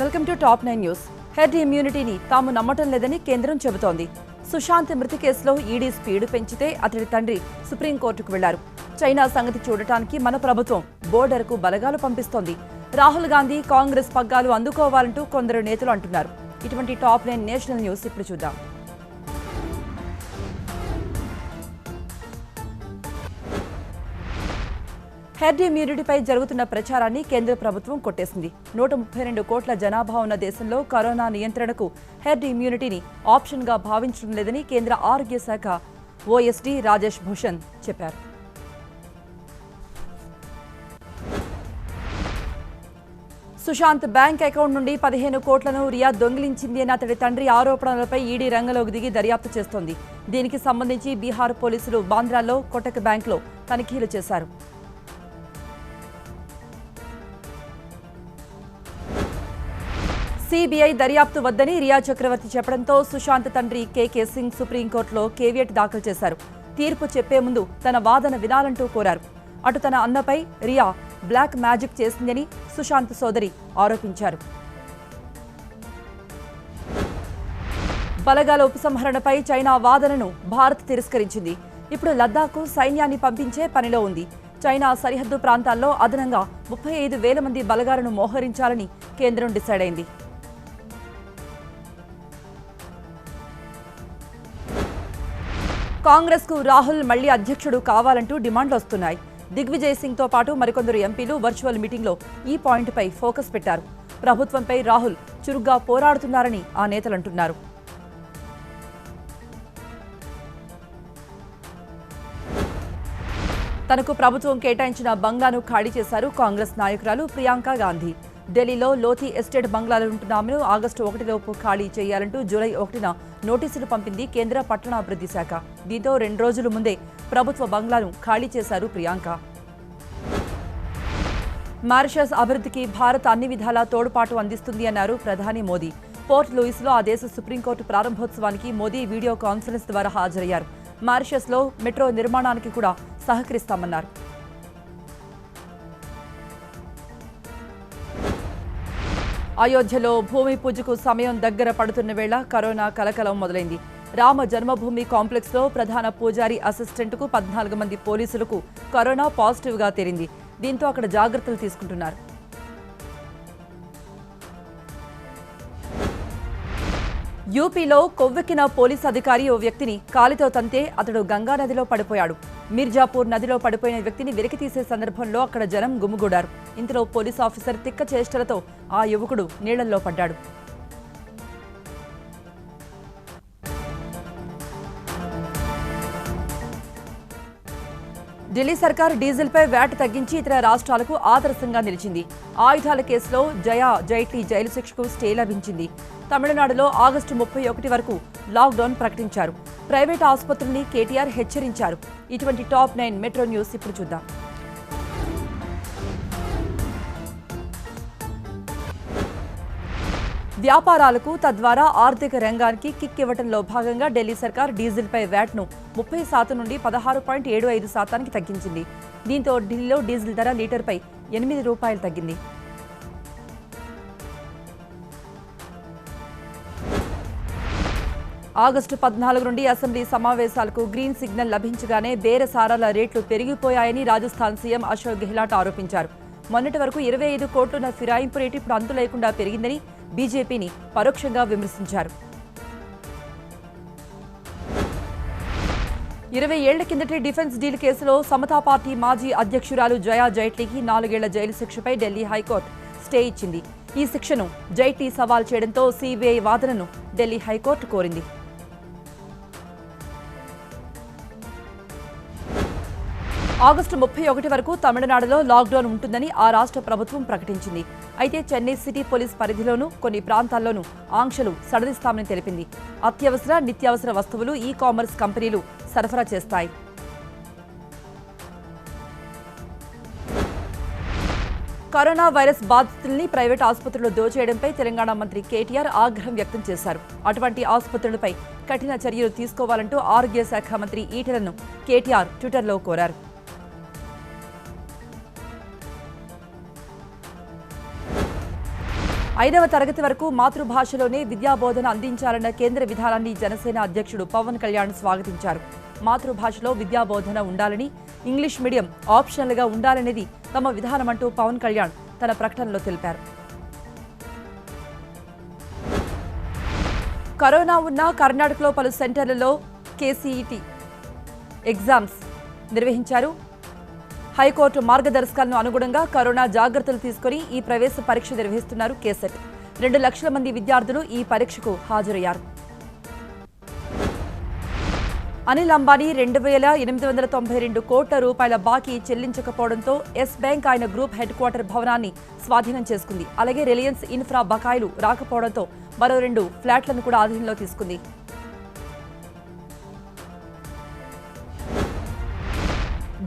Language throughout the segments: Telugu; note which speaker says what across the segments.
Speaker 1: Welcome to top 9 news. Herd ఇమ్యూనిటీని తాము నమ్మటం లేదని కేంద్రం చెబుతోంది. సుశాంత్ మృతి కేసులో ఈడీ స్పీడ్ పెంచితే అతడి తండ్రి సుప్రీంకోర్టుకు వెళ్లారు. చైనా సంగతి చూడటానికి మన ప్రభుత్వం బోర్డర్కు బలగాలు పంపిస్తోంది. రాహుల్ గాంధీ కాంగ్రెస్ పగ్గాలు అందుకోవాలంటూ కొందరు నేతలు అంటున్నారు. ఇటువంటి టాప్ 9 నేషనల్ న్యూస్ ఇప్పుడు చూద్దాం. హెర్డ్ ఇమ్యూనిటీపై జరుగుతున్న ప్రచారాన్ని కేంద్ర ప్రభుత్వం కొట్టేసింది. 132 కోట్ల జనాభా ఉన్న దేశంలో కరోనా నియంత్రణకు హెర్డ్ ఇమ్యూనిటీని ఆప్షన్గా భావించడం లేదని కేంద్ర ఆరోగ్య శాఖ ఓఎస్డీ రాజేష్ భూషణ్ చెప్పారు. సుశాంత్ బ్యాంక్ అకౌంట్ నుండి 15 కోట్లను రియా దొంగిలించింది అని అతడి తండ్రి ఆరోపణలపై ఈడీ రంగంలోకి దిగి దర్యాప్తు చేస్తోంది. దీనికి సంబంధించి బీహార్ పోలీసులు బాంద్రాలో కొటక్ బ్యాంకులో తనిఖీలు చేశారు. సిబిఐ దర్యాప్తు వద్దని రియా చక్రవర్తి చెప్పడంతో సుశాంత్ తండ్రి కేకే సింగ్ సుప్రీంకోర్టులో కేవియట్ దాఖలు చేశారు. తీర్పు చెప్పే ముందు తన వాదన వినాలంటూ కోరారు. అటు తన అన్నపై రియా బ్లాక్ మ్యాజిక్ చేసిందని సుశాంత్ సోదరి ఆరోపించారు. బలగాల ఉపసంహరణపై చైనా వాదనను భారత్ తిరస్కరించింది. ఇప్పుడు లద్దాఖ్కు సైన్యాన్ని పంపించే పనిలో ఉంది. చైనా సరిహద్దు ప్రాంతాల్లో అదనంగా 35,000 మంది బలగాలను మోహరించాలని కేంద్రం డిసైడ్ అయింది. కాంగ్రెస్ కు రాహుల్ మళ్లీ అధ్యక్షుడు కావాలంటూ డిమాండ్లు వస్తున్నాయి. దిగ్విజయ్ సింగ్ తో పాటు మరికొందరు ఎంపీలు వర్చువల్ మీటింగ్లో ఈ పాయింట్పై ఫోకస్ పెట్టారు. ప్రభుత్వంపై రాహుల్ చురుగ్గా పోరాడుతున్నారని ఆ నేతలంటున్నారు. తనకు ప్రభుత్వం కేటాయించిన బంగ్లాను ఖాళీ చేశారు కాంగ్రెస్ నాయకురాలు ప్రియాంక గాంధీ. ఢిల్లీలో లోథీ ఎస్టేట్ బంగ్లాలో ఉంటున్న ఆమెను ఆగస్టు 1 ఖాళీ చేయాలంటూ జూలై 1న నోటీసులు పంపింది కేంద్ర పట్టణాభివృద్ధి శాఖ. దీంతో 2 రోజుల ముందే ప్రభుత్వ బంగ్లాను ఖాళీ చేశారు ప్రియాంక. మారిషస్ అభివృద్ధికి భారత్ అన్ని విధాలా తోడ్పాటు అందిస్తుంది అన్నారు ప్రధాని మోదీ. పోర్ట్ లూయిస్లో ఆ దేశ సుప్రీంకోర్టు ప్రారంభోత్సవానికి మోదీ వీడియో కాన్ఫరెన్స్ ద్వారా హాజరయ్యారు. మారిషస్లో మెట్రో నిర్మాణానికి కూడా సహకరిస్తామన్నారు. అయోధ్యలో భూమి పూజకు సమయం దగ్గర పడుతున్న వేళ కరోనా కలకలం మొదలైంది. రామ జన్మభూమి కాంప్లెక్స్లో ప్రధాన పూజారి అసిస్టెంట్కు 14 మంది పోలీసులకు కరోనా పాజిటివ్గా తేలింది. దీంతో అక్కడ జాగ్రత్తలు తీసుకుంటున్నారు. యూపీలో కొవ్వెక్కిన పోలీసు అధికారి ఓ వ్యక్తిని కాలితో తంతే అతడు గంగా నదిలో పడిపోయాడు. మిర్జాపూర్ నదిలో పడిపోయిన వ్యక్తిని వెలికితీసే సందర్భంలో అక్కడ జనం గుమిగూడారు. ఇంతలో పోలీసు ఆఫీసర్ తిక్క చేష్టలతో ఆ యువకుడు నీళ్లలో పడ్డాడు. ఢిల్లీ సర్కార్ డీజిల్పై వ్యాట్ తగ్గించి ఇతర రాష్ట్రాలకు ఆదర్శంగా నిలిచింది. ఆయుధాల కేసులో జయా జైట్లీ జైలు శిక్షకు స్టే లభించింది. తమిళనాడులో ఆగస్టు 31 వరకు లాక్డౌన్ ప్రకటించారు. ప్రైవేట్ ఆసుపత్రుల్ని కేటీఆర్ హెచ్చరించారు. ఇటువంటి టాప్ 9 మెట్రో న్యూస్ ఇప్పుడు చూద్దాం. వ్యాపారాలకు తద్వారా ఆర్థిక రంగానికి కిక్ ఇవ్వడంలో భాగంగా ఢిల్లీ సర్కార్ డీజిల్పై వ్యాట్ను 30% నుండి 16.75% తగ్గించింది. దీంతో ఢిల్లీలో డీజిల్ ధర లీటర్పై 8 రూపాయలు తగ్గింది. ఆగస్టు 14 నుండి అసెంబ్లీ సమావేశాలకు గ్రీన్ సిగ్నల్ లభించగానే బేరసారాల రేట్లు పెరిగిపోయాయని రాజస్థాన్ సీఎం అశోక్ గెహ్లాట్ ఆరోపించారు. మొన్నటి వరకు 25 కోట్లున్న ఫిరాయింపు రేటు ఇప్పుడు అంతు లేకుండా పెరిగిందని బీజేపీని పరోక్షంగా విమర్శించారు. 20 ఏళ్ల కిందటి డిఫెన్స్ డీల్ కేసులో సమతా పార్టీ మాజీ అధ్యక్షురాలు జయా జైట్లీకి 4 ఏళ్ల జైలు శిక్షపై ఢిల్లీ హైకోర్టు స్టే ఇచ్చింది. ఈ శిక్షను జైట్లీ సవాల్ చేయడంతో సీబీఐ వాదనను ఢిల్లీ హైకోర్టు కోరింది. ఆగస్టు 31 వరకు తమిళనాడులో లాక్డౌన్ ఉంటుందని ఆ రాష్ట్ర ప్రభుత్వం ప్రకటించింది. అయితే చెన్నై సిటీ పోలీస్ పరిధిలోనూ కొన్ని ప్రాంతాల్లోనూ ఆంక్షలు సడలిస్తామని తెలిపింది. అత్యవసర నిత్యావసర వస్తువులు ఈ కామర్స్ కంపెనీలు సరఫరా చేస్తాయి. కరోనా వైరస్ బాధితుల్ని ప్రైవేట్ ఆసుపత్రుల్లో దోచేయడంపై తెలంగాణ మంత్రి కేటీఆర్ ఆగ్రహం వ్యక్తం చేశారు. అటువంటి ఆసుపత్రులపై కఠిన చర్యలు తీసుకోవాలంటూ ఆరోగ్య శాఖ మంత్రి ఈటెలను కేటీఆర్ ట్విట్టర్లో కోరారు. 5వ తరగతి వరకు మాతృభాషలోనే విద్యాబోధన అందించాలన్న కేంద్ర విధానాన్ని జనసేన అధ్యక్షుడు పవన్ కళ్యాణ్ స్వాగతించారు. మాతృభాషలో విద్యాబోధన ఉండాలని, ఇంగ్లీష్ మీడియం ఆప్షనల్గా ఉండాలనేది తమ విధానమంటూ పవన్ కళ్యాణ్ తన ప్రకటనలో తెలిపారు. కరోనా ఉన్న కర్ణాటకలో పలు సెంటర్లలో కేసీఈటీ ఎగ్జామ్స్ నిర్వహించారు. హైకోర్టు మార్గదర్శకాలను అనుగుణంగా కరోనా జాగ్రత్తలు తీసుకుని ఈ ప్రవేశ పరీక్ష నిర్వహిస్తున్నారు కేసెట్. 2 లక్షల మంది విద్యార్థులు ఈ పరీక్షకు హాజరయ్యారు. అనిల్ అంబానీ 2,892 కోట్ల రూపాయల బాకీ చెల్లించకపోవడంతో ఎస్ బ్యాంక్ ఆయన గ్రూప్ హెడ్ క్వార్టర్ భవనాన్ని స్వాధీనం చేసుకుంది. అలాగే రిలయన్స్ ఇన్ఫ్రా బకాయిలు రాకపోవడంతో మరో 2 ఫ్లాట్లను కూడా ఆధీనంలో తీసుకుంది.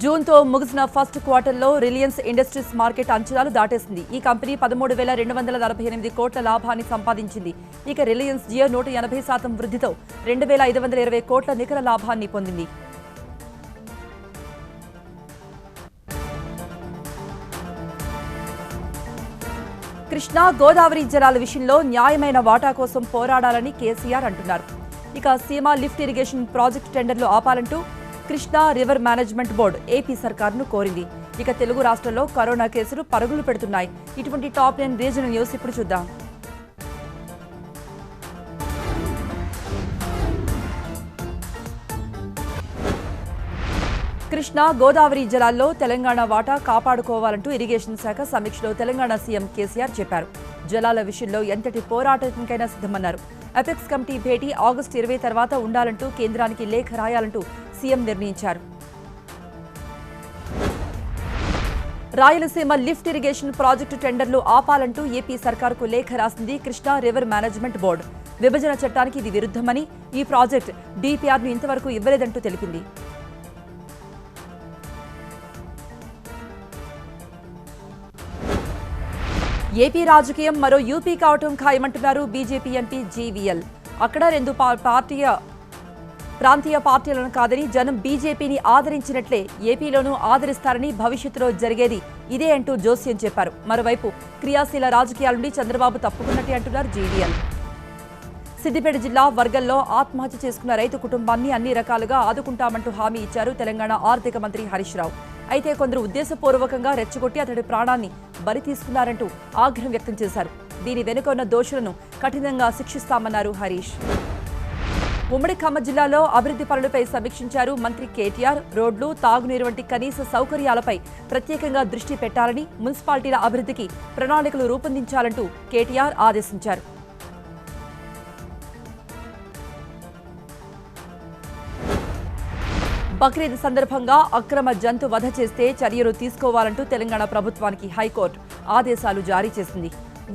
Speaker 1: జూన్తో ముగిసిన ఫస్ట్ క్వార్టర్లో రిలయన్స్ ఇండస్ట్రీస్ మార్కెట్ అంచనాలు దాటేసింది. ఈ కంపెనీ 13,248 కోట్ల లాభాన్ని సంపాదించింది. ఇక రిలయన్స్ జియో 180% వృద్ధితో 2,520 కోట్ల నికర లాభాన్ని పొందింది. కృష్ణా గోదావరి జలాల విషయంలో న్యాయమైన వాటా కోసం పోరాడాలని కేసీఆర్ అంటున్నారు. ఇక సీమా లిఫ్ట్ ఇరిగేషన్ ప్రాజెక్టు టెండర్లు ఆపాలంటూ Krishna river management board AP సర్కార్ను కోరింది. ఇక తెలుగు రాష్ట్రాల్లో కరోనా కేసులు పరుగులు పెడుతున్నాయి. ఇటువంటి టాప్ 10 రీజనల్ న్యూస్ ఇప్పుడు చూద్దాం. కృష్ణా గోదావరి జలాల్లో తెలంగాణ వాటా కాపాడుకోవాలంటూ ఇరిగేషన్ శాఖ సమీక్షలో తెలంగాణ సీఎం కేసీఆర్ చెప్పారు. జలాల విషయంలో ఎంతటి పోరాటానికైనా సిద్ధమన్నారు. అపెక్స్ కమిటీ భేటీ ఆగస్టు 20 తర్వాత ఉండాలంటూ కేంద్రానికి లేఖ రాయాలంటూ సీఎం నిర్ణయించారు. రాయలసీమ లిఫ్ట్ ఇరిగేషన్ ప్రాజెక్టు టెండర్లు ఆపాలంటూ ఏపీ సర్కారుకు లేఖ రాసింది కృష్ణా రివర్ మేనేజ్మెంట్ బోర్డు. విభజన చట్టానికి ఇది విరుద్ధమని, ఈ ప్రాజెక్టు డీపీఆర్ను ఇంతవరకు ఇవ్వలేదంటూ తెలిపింది. ఏపీ రాజకీయం మరో యూపీ కావటం ఖాయమంటున్నారు బీజేపీ ఎంపీ జీవీఎల్. అక్కడ 2 ప్రాంతీయ పార్టీలను కాదని జనం బీజేపీని ఆదరించినట్లే ఏపీలోనూ ఆదరిస్తారని, భవిష్యత్తులో జరిగేది ఇదే అంటూ జోస్యం చెప్పారు. మరోవైపు క్రియాశీల రాజకీయాల నుండి చంద్రబాబు తప్పుకున్నట్టే అంటున్నారు జీవీఎల్. సిద్దిపేట జిల్లా వర్గంలో ఆత్మహత్య చేసుకున్న రైతు కుటుంబాన్ని అన్ని రకాలుగా ఆదుకుంటామంటూ హామీ ఇచ్చారు తెలంగాణ ఆర్థిక మంత్రి హరీష్ రావు. అయితే కొందరు ఉద్దేశపూర్వకంగా రెచ్చగొట్టి అతడి ప్రాణాన్ని బలి తీసుకున్నారంటూ ఆగ్రహం వ్యక్తం చేశారు. దీని వెనుక ఉన్న దోషులను కఠినంగా శిక్షిస్తామన్నారు హరీష్. ఉమ్మడి ఖమ్మం జిల్లాలో అభివృద్ధి పనులపై సమీక్షించారు మంత్రి కేటీఆర్. రోడ్లు, తాగునీరు వంటి కనీస సౌకర్యాలపై ప్రత్యేకంగా దృష్టి పెట్టాలని, మున్సిపాలిటీల అభివృద్ధికి ప్రణాళికలు రూపొందించాలంటూ కేటీఆర్ ఆదేశించారు. బక్రీద్ సందర్భంగా అక్రమ జంతు వధ చేస్తే చర్యలు తీసుకోవాలంటూ తెలంగాణ ప్రభుత్వానికి హైకోర్టు ఆదేశాలు జారీ చేసింది.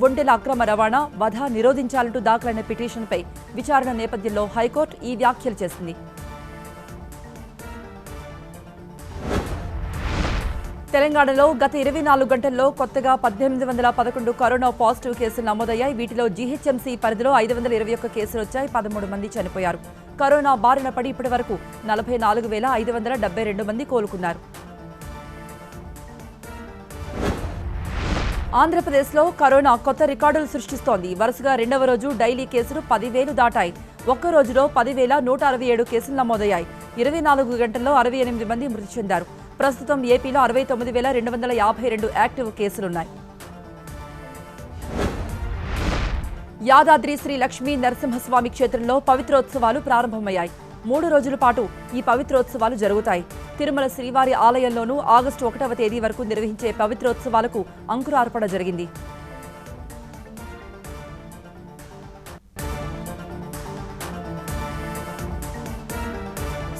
Speaker 1: ఒంటెల అక్రమ రవాణా, వధ నిరోధించాలంటూ దాఖలైన పిటిషన్పై విచారణ నేపథ్యంలో హైకోర్టు ఈ వ్యాఖ్యలు చేసింది. తెలంగాణలో గత 24 గంటల్లో కొత్తగా 1811 కరోనా పాజిటివ్ కేసులు నమోదయ్యాయి. వీటిలో జీహెచ్ఎంసీ పరిధిలో 521 కేసులు వచ్చాయి. 13 మంది చనిపోయారు. కరోనా బారిన పడి ఇప్పటి వరకు 44,572 మంది కోలుకున్నారు. ఆంధ్రప్రదేశ్లో కరోనా కొత్త రికార్డులు సృష్టిస్తోంది. వరుసగా 2వ రోజు డైలీ కేసులు 10,000 దాటాయి. ఒక్క రోజులో 10,167 కేసులు నమోదయ్యాయి. 24 గంటల్లో 68 మంది మృతి చెందారు. ప్రస్తుతం ఏపీలో 69,252 యాక్టివ్ కేసులున్నాయి. యాదాద్రి శ్రీ లక్ష్మీ నరసింహస్వామి క్షేత్రంలో పవిత్రోత్సవాలు ప్రారంభమయ్యాయి. 3 రోజుల పాటు ఈ పవిత్రోత్సవాలు జరుగుతాయి. తిరుమల శ్రీవారి ఆలయంలోనూ ఆగస్టు 1వ తేదీ వరకు నిర్వహించే పవిత్రోత్సవాలకు అంకురార్పణ జరిగింది.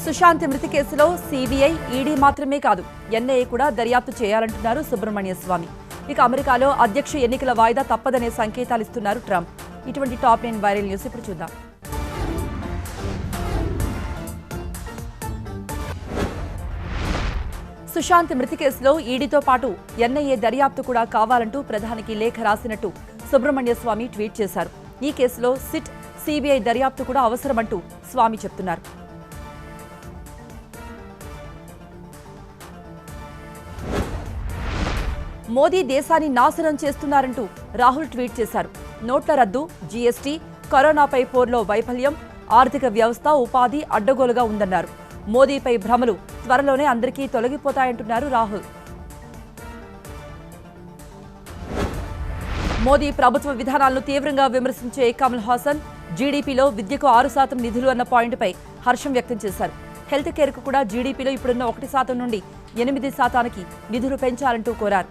Speaker 1: సుశాంత్ మృతి కేసులో సీబీఐ, ఈడీ మాత్రమే కాదు, ఎన్ఐఏ కూడా దర్యాప్తు చేయాలంటున్నారు సుబ్రహ్మణ్య స్వామి. ఇక అమెరికాలో అధ్యక్ష ఎన్నికల వాయిదా తప్పదనే సంకేతాలు ఇస్తున్నారు ట్రంప్. ఇటువంటి టాప్ 9 వైరల్ న్యూస్ ఇప్పుడు చూద్దాం. సుశాంత్ మృతి కేసులో ఈడీతో పాటు ఎన్ఐఏ దర్యాప్తు కూడా కావాలంటూ ప్రధానికి లేఖ రాసినట్టు సుబ్రహ్మణ్య స్వామి ట్వీట్ చేశారు. ఈ కేసులో సిట్, సీబీఐ దర్యాప్తు కూడా అవసరమంటూ స్వామి చెప్తున్నారు. మోదీ దేశాన్ని నాశనం చేస్తున్నారంటూ రాహుల్ ట్వీట్ చేశారు. నోట్ల రద్దు, జీఎస్టీ, కరోనాపై పోర్లో వైఫల్యం, ఆర్థిక వ్యవస్థ, ఉపాధి అడ్డగోలుగా ఉందన్నారు. మోదీపై భ్రమలు త్వరలోనే అందరికీ తొలగిపోతాయంటున్నారు రాహుల్. మోదీ ప్రభుత్వ విధానాలను తీవ్రంగా విమర్శించే కమల్ హాసన్ జీడీపీలో విద్యకు 6% నిధులు అన్న పాయింట్పై హర్షం వ్యక్తం చేశారు. హెల్త్ కేర్కు కూడా జీడీపీలో ఇప్పుడున్న 1% నుండి 8% నిధులు పెంచాలంటూ కోరారు.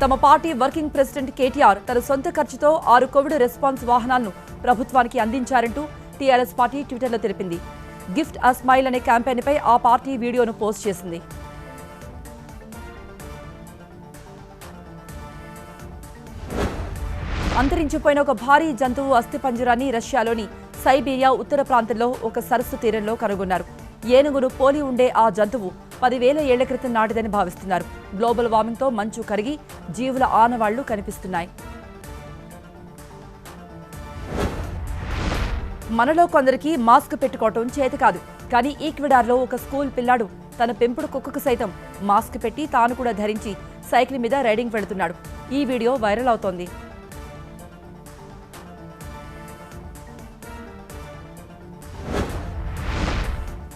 Speaker 1: తమ పార్టీ వర్కింగ్ ప్రెసిడెంట్ కేటీఆర్ తన సొంత ఖర్చుతో 6 కోవిడ్ రెస్పాన్స్ వాహనాలను ప్రభుత్వానికి అందించారంటూ టీఆర్ఎస్ పార్టీ ట్విట్టర్లో తెలిపింది. గిఫ్ట్ అ స్మైల్ అనే క్యాంపెయిన్పై ఆ పార్టీ వీడియోను పోస్ట్ చేసింది. అంతరించిపోయిన ఒక భారీ జంతువు అస్థిపంజరాన్ని రష్యాలోని సైబీరియా ఉత్తర ప్రాంతంలో ఒక సరస్సు తీరంలో కనుగొన్నారు. ఏనుగును పోలి ఉండే ఆ జంతువు 10,000 ఏళ్ల క్రితం నాటిదని భావిస్తున్నారు. గ్లోబల్ వార్మింగ్తో మంచు కరిగి జీవుల ఆనవాళ్లు కనిపిస్తున్నాయి. మనలో కొందరికి మాస్క్ పెట్టుకోవటం చేత కాదు. కానీ ఈక్వెడార్లో ఒక స్కూల్ పిల్లాడు తన పెంపుడు కుక్కకు సైతం మాస్క్ పెట్టి తాను కూడా ధరించి సైకిల్ మీద రైడింగ్ వెళుతున్నాడు. ఈ వీడియో వైరల్ అవుతోంది.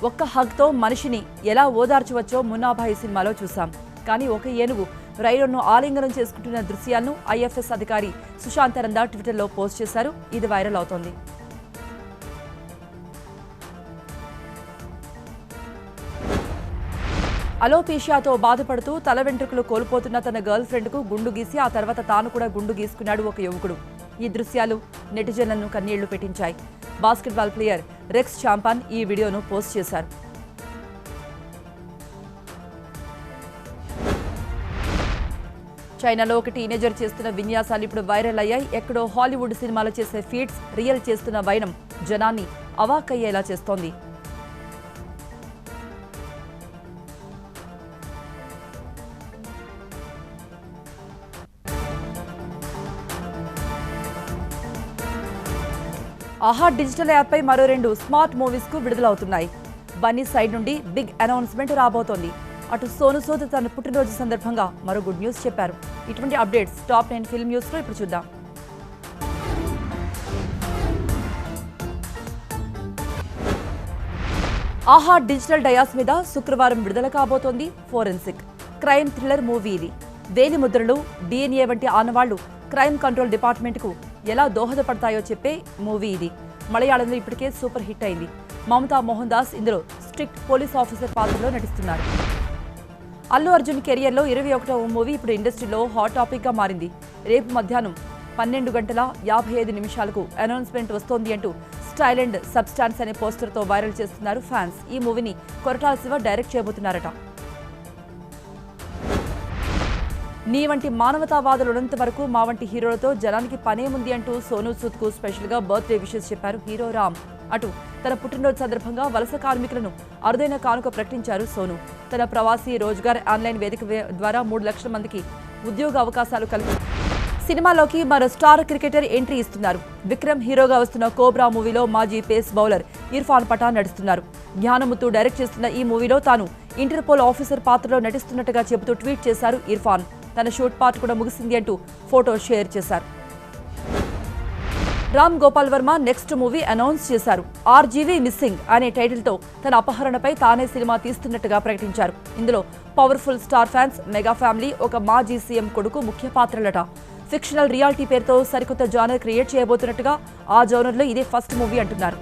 Speaker 1: ఒక్క హగ్తో మనిషిని ఎలా ఓదార్చవచ్చో మున్నాభాయి సినిమాలో చూసాం. కానీ ఒక ఏనుగు రైలును ఆలింగనం చేసుకుంటున్న దృశ్యాలను ఐఎఫ్ఎస్ అధికారి సుశాంతనంద ట్విట్టర్లో పోస్ట్ చేశారు. ఇది వైరల్ అవుతోంది. అలోపేషియాతో బాధపడుతూ తల వెంట్రుకలు కోల్పోతున్న తన గర్ల్ ఫ్రెండ్కు గుండు గీసి ఆ తర్వాత తాను కూడా గుండు గీసుకున్నాడు ఒక యువకుడు. ఈ దృశ్యాలు నెటిజన్లను కన్నీళ్లు పెట్టించాయి. బాస్కెట్బాల్ ప్లేయర్ రెక్స్ చాంపాన్ ఈ వీడియోను పోస్ట్ చేశారు. చైనాలో ఒక టీనేజర్ చేస్తున్న విన్యాసాలు ఇప్పుడు వైరల్ అయ్యాయి. ఎక్కడో హాలీవుడ్ సినిమాలో చేసే ఫీట్స్ రియల్ చేస్తున్న వైనం జనాన్ని అవాక్కయ్యేలా చేస్తోంది. ఆహా డిజిటల్ యాప్పై మరో 2 స్మార్ట్ మూవీస్కు విడుదలవుతున్నాయి. బన్నీ సైడ్ నుండి బిగ్ అనౌన్స్మెంట్ రాబోతోంది. అటు సోను సూద్ తన పుట్టినరోజు సందర్భంగా మరో గుడ్ న్యూస్ చెప్పారు. ఇటువంటి అప్డేట్స్ టాప్ 10 ఫిల్మ్ న్యూస్లో ఇప్పుడు చూద్దాం. ఆహా డిజిటల్ డయాస్ మీద శుక్రవారం విడుదల కాబోతోంది ఫోరెన్సిక్ క్రైమ్ థ్రిల్లర్ మూవీ. ఇది వేలి ముద్రలు, DNA వంటి ఆనవాళ్లు క్రైమ్ కంట్రోల్ డిపార్ట్మెంట్కు ఎలా దోహదపడతాయో చెప్పే మూవీ ఇది. మలయాళంలో ఇప్పటికే సూపర్ హిట్ అయింది. మమతా మోహన్ దాస్ ఇందులో స్ట్రిక్ట్ పోలీస్ ఆఫీసర్ పాత్రలో నటిస్తున్నారు. అల్లు అర్జున్ కెరియర్లో 21వ మూవీ ఇప్పుడు ఇండస్ట్రీలో హాట్ టాపిక్గా మారింది. రేపు మధ్యాహ్నం 12:55 అనౌన్స్మెంట్ వస్తోంది అంటూ స్టైల్ అండ్ సబ్స్టాన్స్ అనే పోస్టర్తో వైరల్ చేస్తున్నారు ఫ్యాన్స్. ఈ మూవీని కొరటాల శివ డైరెక్ట్ చేయబోతున్నారట. నీ వంటి మానవతావాదులు ఉన్నంత వరకు మా వంటి హీరోలతో జనానికి పనేముంది అంటూ సోను సూద్ కు స్పెషల్గా బర్త్డే విషెస్ చెప్పారు హీరో రామ్. అటు తన పుట్టినరోజు సందర్భంగా వలస కార్మికులను అరుదైన కానుక ప్రకటించారు సోను. తన ప్రవాసీ రోజ్గార్ ఆన్లైన్ వేదిక ద్వారా 3 లక్షల మందికి ఉద్యోగ అవకాశాలు కల్పించారు. సినిమాలోకి మరో స్టార్ క్రికెటర్ ఎంట్రీ ఇస్తున్నారు. విక్రమ్ హీరోగా వస్తున్న కోబ్రా మూవీలో మాజీ పేస్ బౌలర్ ఇర్ఫాన్ పఠాన్ నటిస్తున్నారు. జ్ఞానముత్తు డైరెక్ట్ చేస్తున్న ఈ మూవీలో తాను ఇంటర్పోల్ ఆఫీసర్ పాత్రలో నటిస్తున్నట్టుగా చెబుతూ ట్వీట్ చేశారు ఇర్ఫాన్. తన షూట్ పార్ట్ కూడా ముగిసింది అంటూ ఫోటో షేర్ చేశారు. Ram Gopal Varma next movie announce చేశారు. ఆర్జీవీ మిస్సింగ్ అనే టైటిల్తో తన అపహరణపై తానే సినిమా తీస్తున్నట్టుగా ప్రకటించారు. ఇందులో powerful star fans, mega family, ఒక మాజీ సీఎం కొడుకు ముఖ్య పాత్రలట. ఫిక్షనల్ రియాలిటీ పేరుతో సరికొత్త జానర్ క్రియేట్ చేయబోతున్నట్టుగా ఆ జోనర్లో ఇదే ఫస్ట్ మూవీ అంటున్నారు.